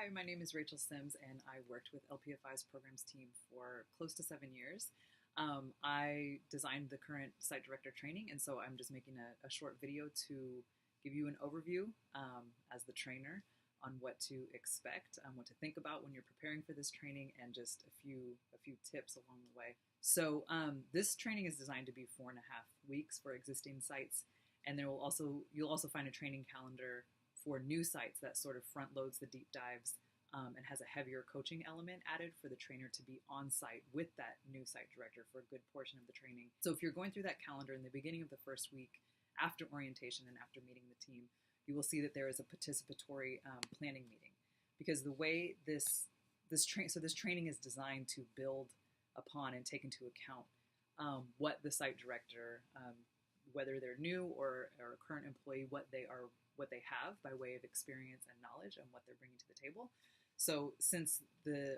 Hi, my name is Rachel Sims, and I worked with LPFI's programs team for close to 7 years. I designed the current site director training, and so I'm just making a short video to give you an overview as the trainer on what to expect, what to think about when you're preparing for this training, and just a few tips along the way. So this training is designed to be 4.5 weeks for existing sites, and you'll also find a training calendar for new sites that sort of front loads the deep dives and has a heavier coaching element added for the trainer to be on site with that new site director for a good portion of the training. So if you're going through that calendar in the beginning of the first week, after orientation and after meeting the team, you will see that there is a participatory planning meeting, because the way this training is designed to build upon and take into account what the site director, whether they're new or a current employee, what they have by way of experience and knowledge and what they're bringing to the table. So since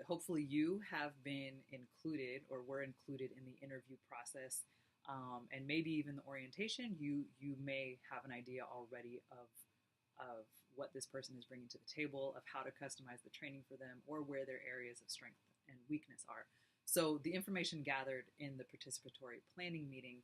hopefully you have been included or were included in the interview process and maybe even the orientation, you may have an idea already of what this person is bringing to the table, of how to customize the training for them, or where their areas of strength and weakness are. So the information gathered in the participatory planning meeting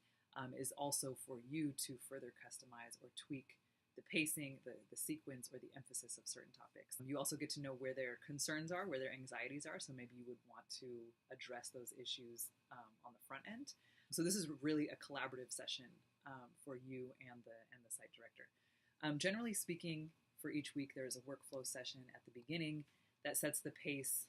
is also for you to further customize or tweak the pacing, the sequence, or the emphasis of certain topics. You also get to know where their concerns are, where their anxieties are, so maybe you would want to address those issues on the front end. So this is really a collaborative session for you and the site director. Generally speaking, for each week there is a workflow session at the beginning that sets the pace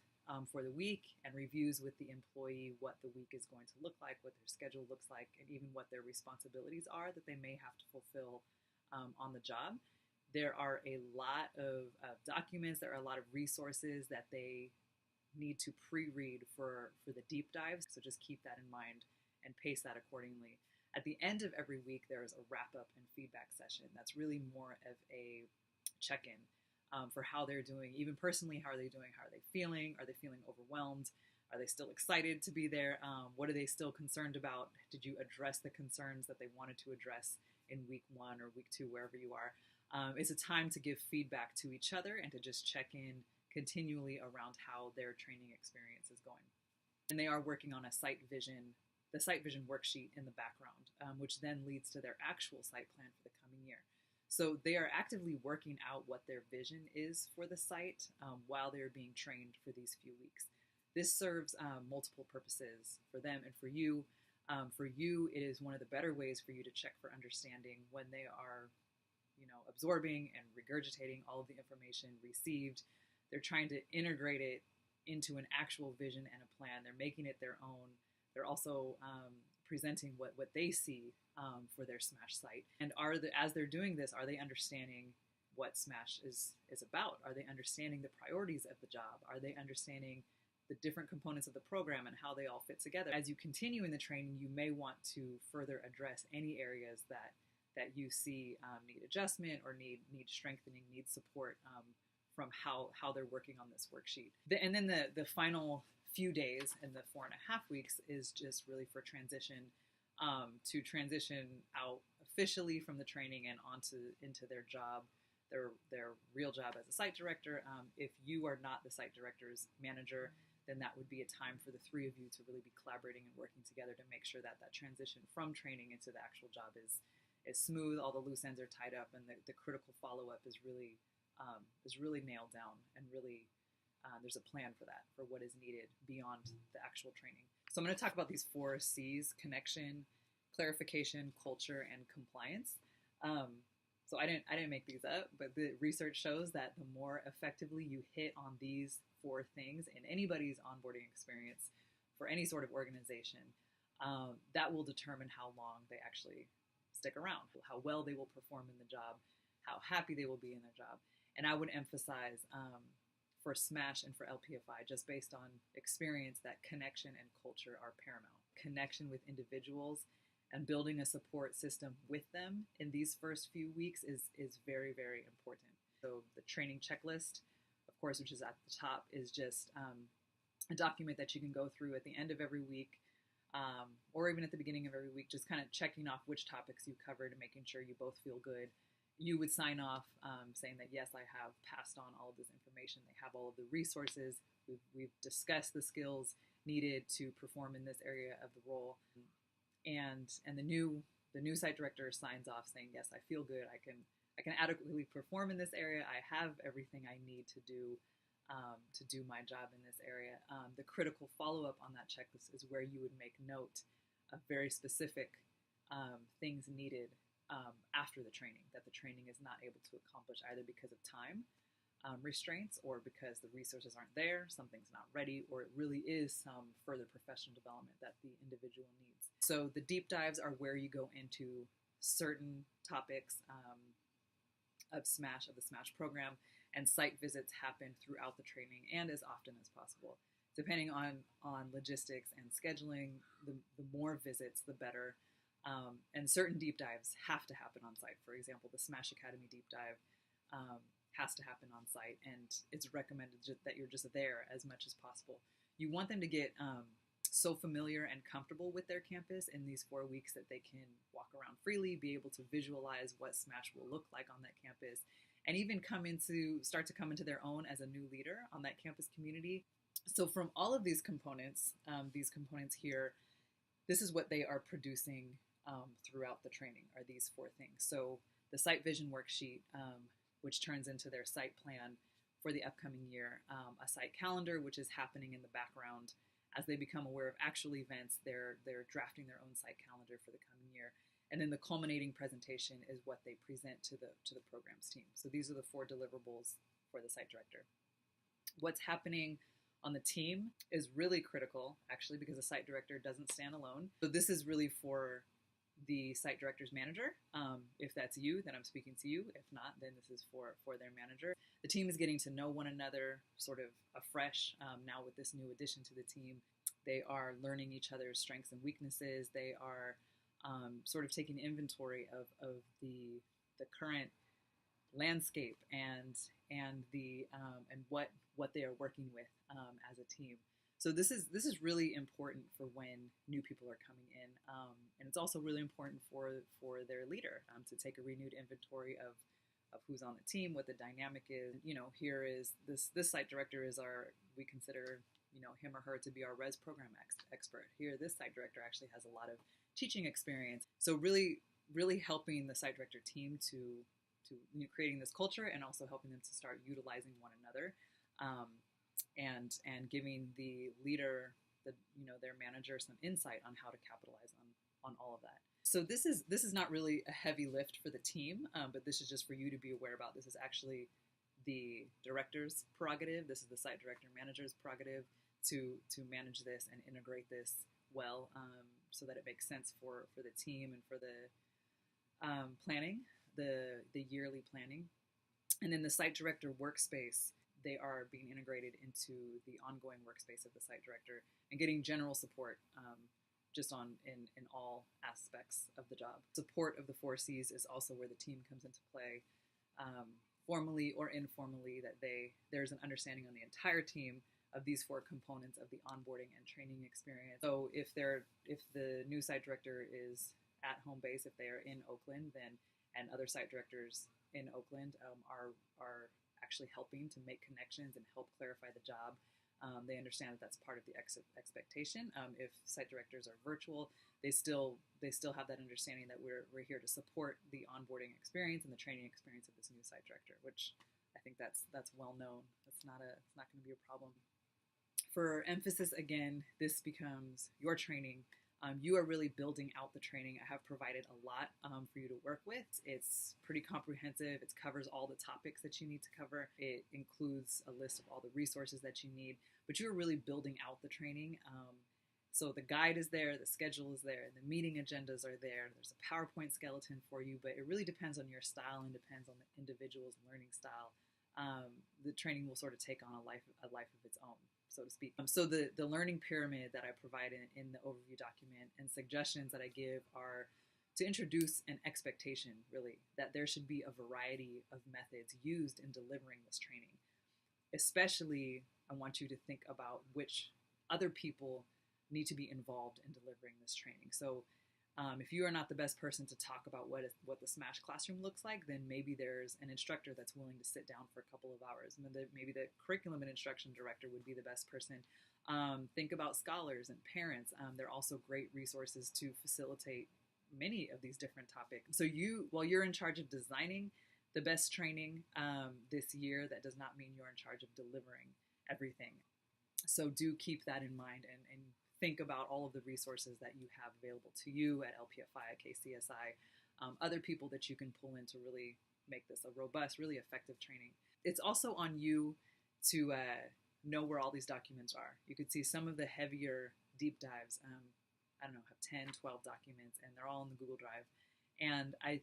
for the week and reviews with the employee what the week is going to look like, what their schedule looks like, and even what their responsibilities are that they may have to fulfill on the job. There are a lot of documents, there are a lot of resources that they need to pre-read for the deep dives, so just keep that in mind and pace that accordingly. At the end of every week, there is a wrap-up and feedback session that's really more of a check-in for how they're doing, even personally. How are they doing? How are they feeling? Are they feeling overwhelmed? Are they still excited to be there? What are they still concerned about? Did you address the concerns that they wanted to address in week 1 or week 2, wherever you are? It's a time to give feedback to each other and to just check in continually around how their training experience is going. And they are working on the site vision worksheet in the background, which then leads to their actual site plan for the coming year. So they are actively working out what their vision is for the site while they're being trained for these few weeks. This serves multiple purposes for them and for you. For you, it is one of the better ways for you to check for understanding when they are, absorbing and regurgitating all of the information received. They're trying to integrate it into an actual vision and a plan. They're making it their own. They're also presenting what they see for their SMASH site. And as they're doing this, are they understanding what SMASH is about? Are they understanding the priorities of the job? Are they understanding the different components of the program and how they all fit together? As you continue in the training, you may want to further address any areas that you see need adjustment or need strengthening, need support from how they're working on this worksheet. And then the final few days in the 4.5 weeks is just really for transition, to transition out officially from the training and into their job, their real job as a site director. If you are not the site director's manager, then that would be a time for the three of you to really be collaborating and working together to make sure that transition from training into the actual job is smooth, all the loose ends are tied up, and the critical follow-up is really nailed down, and really there's a plan for that, for what is needed beyond the actual training. So I'm going to talk about these 4 C's: connection, clarification, culture, and compliance. So I didn't make these up, but the research shows that the more effectively you hit on these 4 things in anybody's onboarding experience for any sort of organization, that will determine how long they actually stick around, how well they will perform in the job, how happy they will be in their job. And I would emphasize for SMASH and for LPFI, just based on experience, that connection and culture are paramount. Connection with individuals and building a support system with them in these first few weeks is very, very important. So the training checklist, of course, which is at the top, is just a document that you can go through at the end of every week, or even at the beginning of every week, just kind of checking off which topics you covered and making sure you both feel good you would sign off saying that, yes, I have passed on all of this information. They have all of the resources. We've discussed the skills needed to perform in this area of the role. And the new site director signs off saying, yes, I feel good. I can adequately perform in this area. I have everything I need to do my job in this area. The critical follow-up on that checklist is where you would make note of very specific things needed after the training that the training is not able to accomplish, either because of time restraints or because the resources aren't there, something's not ready, or it really is some further professional development that the individual needs. So the deep dives are where you go into certain topics of the SMASH program, and site visits happen throughout the training and as often as possible. Depending on logistics and scheduling, the more visits, the better. And certain deep dives have to happen on site. For example, the SMASH Academy deep dive has to happen on site, and it's recommended that you're just there as much as possible. You want them to get so familiar and comfortable with their campus in these 4 weeks that they can walk around freely, be able to visualize what SMASH will look like on that campus, and even start to come into their own as a new leader on that campus community. So from all of these components here, this is what they are producing throughout the training, are these 4 things. So the site vision worksheet, which turns into their site plan for the upcoming year, a site calendar, which is happening in the background. As they become aware of actual events, they're drafting their own site calendar for the coming year. And then the culminating presentation is what they present to the programs team. So these are the 4 deliverables for the site director. What's happening on the team is really critical, actually, because the site director doesn't stand alone. So this is really for the site director's manager. If that's you, then I'm speaking to you. If not, then this is for their manager. The team is getting to know one another sort of afresh now with this new addition to the team. They are learning each other's strengths and weaknesses. They are sort of taking inventory of the current landscape and what they are working with as a team. So this is really important for when new people are coming in, and it's also really important for their leader to take a renewed inventory of who's on the team, what the dynamic is. Here is this site director we consider him or her to be our res program expert. Here, this site director actually has a lot of teaching experience. So really helping the site director team to creating this culture, and also helping them to start utilizing one another. And giving the leader, their manager, some insight on how to capitalize on all of that. So this is not really a heavy lift for the team, but this is just for you to be aware about. This is actually the director's prerogative. This is the site director manager's prerogative to manage this and integrate this well, so that it makes sense for the team and for the planning, the yearly planning. And then the site director workspace, they are being integrated into the ongoing workspace of the site director and getting general support just in all aspects of the job. Support of the 4 C's is also where the team comes into play, formally or informally, that there's an understanding on the entire team of these 4 components of the onboarding and training experience. So if the new site director is at home base, if they are in Oakland, and other site directors in Oakland are actually helping to make connections and help clarify the job. They understand that that's part of the expectation. If site directors are virtual, they still have that understanding that we're here to support the onboarding experience and the training experience of this new site director, which I think that's well known. It's not going to be a problem. For emphasis, again, this becomes your training. You are really building out the training. I have provided a lot for you to work with. It's pretty comprehensive. It covers all the topics that you need to cover. It includes a list of all the resources that you need, but you're really building out the training. So the guide is there, the schedule is there, the meeting agendas are there. There's a PowerPoint skeleton for you, but it really depends on your style and depends on the individual's learning style. The training will sort of take on a life of its own, so to speak. So the learning pyramid that I provide in the overview document and suggestions that I give are to introduce an expectation, really, that there should be a variety of methods used in delivering this training. Especially, I want you to think about which other people need to be involved in delivering this training. So If you are not the best person to talk about what the Smash classroom looks like, then maybe there's an instructor that's willing to sit down for a couple of hours. And then maybe the curriculum and instruction director would be the best person. Think about scholars and parents. They're also great resources to facilitate many of these different topics. So while you're in charge of designing the best training this year, that does not mean you're in charge of delivering everything. So do keep that in mind and think about all of the resources that you have available to you at LPFI, at KCSI, other people that you can pull in to really make this a robust, really effective training. It's also on you to know where all these documents are. You could see some of the heavier deep dives, I don't know, have 10, 12 documents, and they're all in the Google Drive. And I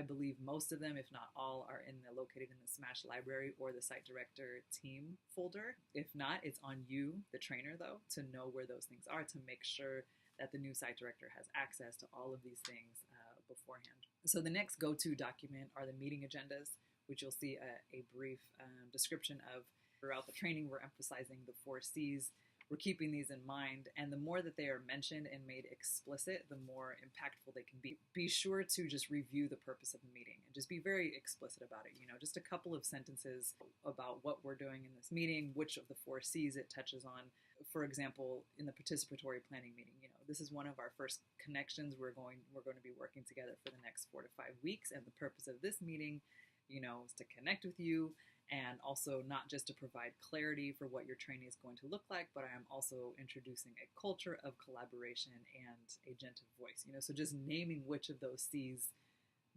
believe most of them, if not all, are located in the Smash library or the site director team folder. If not, it's on you, the trainer, though, to know where those things are, to make sure that the new site director has access to all of these things beforehand. So the next go-to document are the meeting agendas, which you'll see a brief description of. Throughout the training, we're emphasizing the 4 C's. We're keeping these in mind, and the more that they are mentioned and made explicit, the more impactful they can be. Be sure to just review the purpose of the meeting and just be very explicit about it. Just a couple of sentences about what we're doing in this meeting, which of the 4 C's it touches on. For example, in the participatory planning meeting, this is one of our first connections. We're going to be working together for the next 4 to 5 weeks, and the purpose of this meeting, is to connect with you. And also not just to provide clarity for what your training is going to look like, but I am also introducing a culture of collaboration and agentive voice. So just naming which of those C's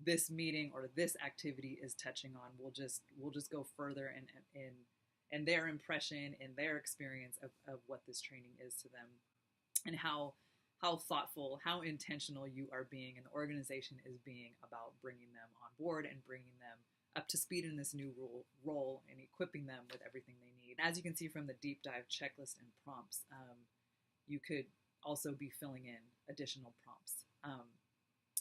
this meeting or this activity is touching on will just go further in their impression and their experience of what this training is to them, and how thoughtful, how intentional you are being and the organization is being about bringing them on board and bringing them up to speed in this new role and equipping them with everything they need. As you can see from the deep dive checklist and prompts, you could also be filling in additional prompts.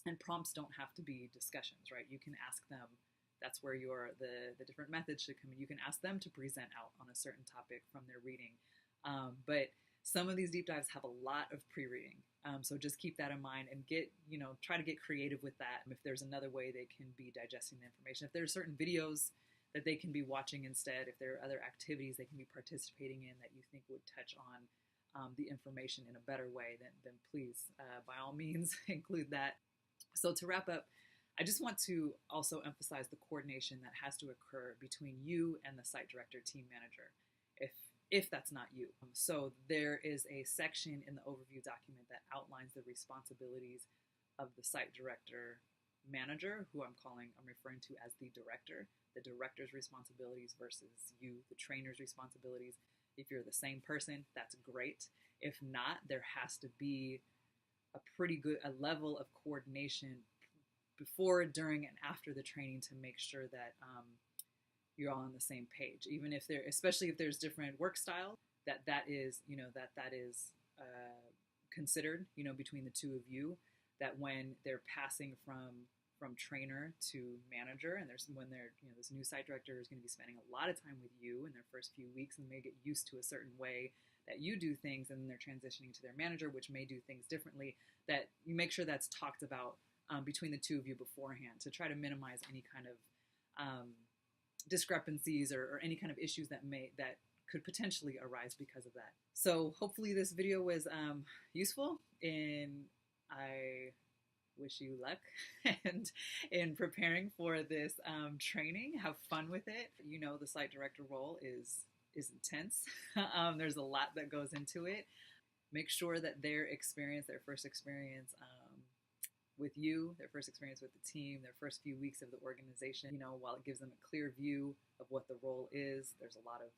And prompts don't have to be discussions, right? You can ask them, that's where the different methods should come in. You can ask them to present out on a certain topic from their reading. But some of these deep dives have a lot of pre-reading. So just keep that in mind and try to get creative with that. If there's another way they can be digesting the information, if there are certain videos that they can be watching instead, if there are other activities they can be participating in that you think would touch on the information in a better way, then please, by all means, include that. So to wrap up, I just want to also emphasize the coordination that has to occur between you and the site director team manager, if that's not you. So there is a section in the overview document that outlines the responsibilities of the site director manager, who I'm referring to as the director's responsibilities versus you, the trainer's responsibilities. If you're the same person, that's great. If not, there has to be a level of coordination before, during, and after the training to make sure that you're all on the same page. Even if especially if there's different work styles, that is considered, between the two of you, that when they're passing from trainer to manager, and this new site director is going to be spending a lot of time with you in their first few weeks and may get used to a certain way that you do things, and then they're transitioning to their manager, which may do things differently, that you make sure that's talked about between the two of you beforehand to try to minimize any kind of discrepancies or any kind of issues that could potentially arise because of that. So hopefully this video was useful, and I wish you luck and in preparing for this training. Have fun with it. The site director role is intense. There's a lot that goes into it. Make sure that their first experience with you, their first experience with the team, their first few weeks of the organization, while it gives them a clear view of what the role is, there's a lot of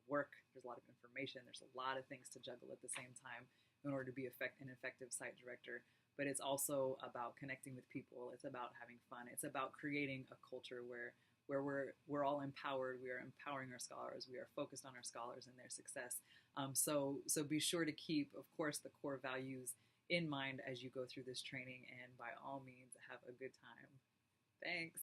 work, there's a lot of information, there's a lot of things to juggle at the same time in order to be an effective site director. But it's also about connecting with people. It's about having fun. It's about creating a culture where we're all empowered. We are empowering our scholars. We are focused on our scholars and their success. So be sure to keep, of course, the core values in mind as you go through this training, and by all means, have a good time. Thanks.